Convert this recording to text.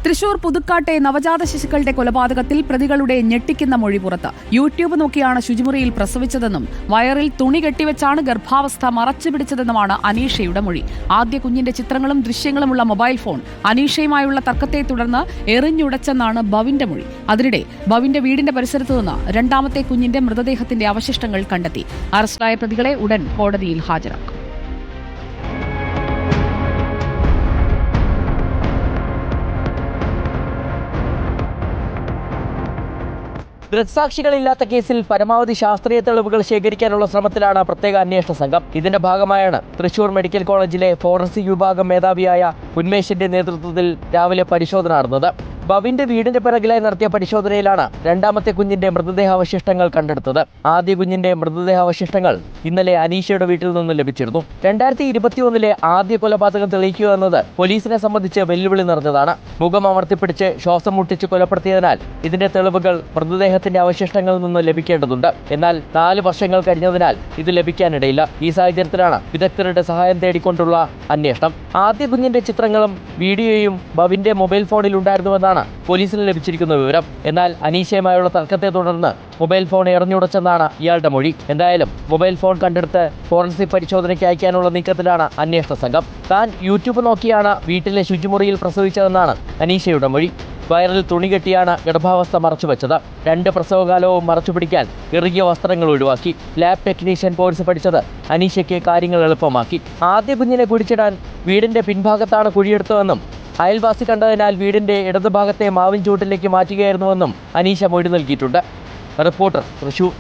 തൃശൂർ പുതുക്കാട്ടെ നവജാത ശിശുക്കളുടെ കൊലപാതകത്തിൽ പ്രതികളുടെ ഞെട്ടിക്കുന്ന മൊഴി പുറത്ത്. യൂട്യൂബ് നോക്കിയാണ് ശുചിമുറിയിൽ പ്രസവിച്ചതെന്നും വയറിൽ തുണി കെട്ടിവെച്ചാണ് ഗർഭാവസ്ഥ മറച്ചുപിടിച്ചതെന്നുമാണ് അനീഷയുടെ മൊഴി. ആദ്യ കുഞ്ഞിന്റെ ചിത്രങ്ങളും ദൃശ്യങ്ങളുമുള്ള മൊബൈൽ ഫോൺ അനീഷയുമായുള്ള തർക്കത്തെ തുടർന്ന് എറിഞ്ഞുടച്ചെന്നാണ് ബവിന്റെ മൊഴി. അതിനിടെ ബവിന്റെ വീടിന്റെ പരിസരത്തു നിന്ന് രണ്ടാമത്തെ കുഞ്ഞിന്റെ മൃതദേഹത്തിന്റെ അവശിഷ്ടങ്ങൾ കണ്ടെത്തി. അറസ്റ്റിലായ പ്രതികളെ ഉടൻ കോടതിയിൽ ഹാജരാക്കും. ദൃക്സാക്ഷികളില്ലാത്ത കേസിൽ പരമാവധി ശാസ്ത്രീയ തെളിവുകൾ ശേഖരിക്കാനുള്ള ശ്രമത്തിലാണ് പ്രത്യേക അന്വേഷണ സംഘം. ഇതിന്റെ ഭാഗമായാണ് തൃശൂർ മെഡിക്കൽ കോളേജിലെ ഫോറൻസിക് വിഭാഗം മേധാവിയായ ഉന്മേഷിന്റെ നേതൃത്വത്തിൽ രാവിലെ പരിശോധന നടന്നത്. ബവിന്റെ വീടിന്റെ പിറകിലായി നടത്തിയ പരിശോധനയിലാണ് രണ്ടാമത്തെ കുഞ്ഞിന്റെ മൃതദേഹാവശിഷ്ടങ്ങൾ കണ്ടെടുത്തത്. ആദ്യ കുഞ്ഞിന്റെ മൃതദേഹാവശിഷ്ടങ്ങൾ ഇന്നലെ അനീഷയുടെ വീട്ടിൽ നിന്ന് ലഭിച്ചിരുന്നു. 2021 ആദ്യ കൊലപാതകം തെളിയിക്കുക എന്നത് പോലീസിനെ സംബന്ധിച്ച് വെല്ലുവിളി നിറഞ്ഞതാണ്. മുഖം അമർത്തിപ്പിടിച്ച് ശ്വാസം മുട്ടിച്ച് കൊലപ്പെടുത്തിയതിനാൽ ഇതിന്റെ തെളിവുകൾ മൃതദേഹത്തിന്റെ അവശിഷ്ടങ്ങളിൽ നിന്ന് ലഭിക്കേണ്ടതുണ്ട്. എന്നാൽ 4 വർഷങ്ങൾ കഴിഞ്ഞതിനാൽ ഇത് ലഭിക്കാനിടയില്ല. ഈ സാഹചര്യത്തിലാണ് വിദഗ്ധരുടെ സഹായം തേടിക്കൊണ്ടുള്ള അന്വേഷണം. ആദ്യ കുഞ്ഞിന്റെ ചിത്രങ്ങളും വീഡിയോയും ബവിന്റെ മൊബൈൽ ഫോണിൽ ഉണ്ടായിരുന്നുവെന്നാണ് പോലീസിന് ലഭിച്ചിരിക്കുന്ന വിവരം. എന്നാൽ അനീഷയുമായുള്ള തർക്കത്തെ തുടർന്ന് മൊബൈൽ ഫോൺ എറിഞ്ഞുടച്ചെന്നാണ് ഇയാളുടെ മൊഴി. എന്തായാലും മൊബൈൽ ഫോൺ കണ്ടെടുത്ത് ഫോറൻസിക് പരിശോധനയ്ക്ക് അയക്കാനുള്ള നീക്കത്തിലാണ് അന്വേഷണ സംഘം. താൻ യൂട്യൂബ് നോക്കിയാണ് വീട്ടിലെ ശുചിമുറിയിൽ പ്രസവിച്ചതെന്നാണ് അനീഷയുടെ മൊഴി. വയറിൽ തുണി കെട്ടിയാണ് ഗർഭാവസ്ഥ മറച്ചുവെച്ചത്. 2 പ്രസവകാലവും മറച്ചുപിടിക്കാൻ ഇറുകിയ വസ്ത്രങ്ങൾ ഒഴിവാക്കി. ലാബ് ടെക്നീഷ്യൻ കോഴ്സ് പഠിച്ചത് അനീഷയ്ക്ക് കാര്യങ്ങൾ എളുപ്പമാക്കി. ആദ്യ കുഞ്ഞിനെ കുഴിച്ചിടാൻ വീടിന്റെ പിൻഭാഗത്താണ് കുഴിയെടുത്തതെന്നും അയൽവാസി കണ്ടതിനാൽ വീടിന്റെ ഇടതുഭാഗത്തെ മാവിൻ ചൂട്ടിലേക്ക് മാറ്റുകയായിരുന്നുവെന്നും അനീഷ മൊഴി നൽകിയിട്ടുണ്ട്. റിപ്പോർട്ടർ, തൃശൂർ.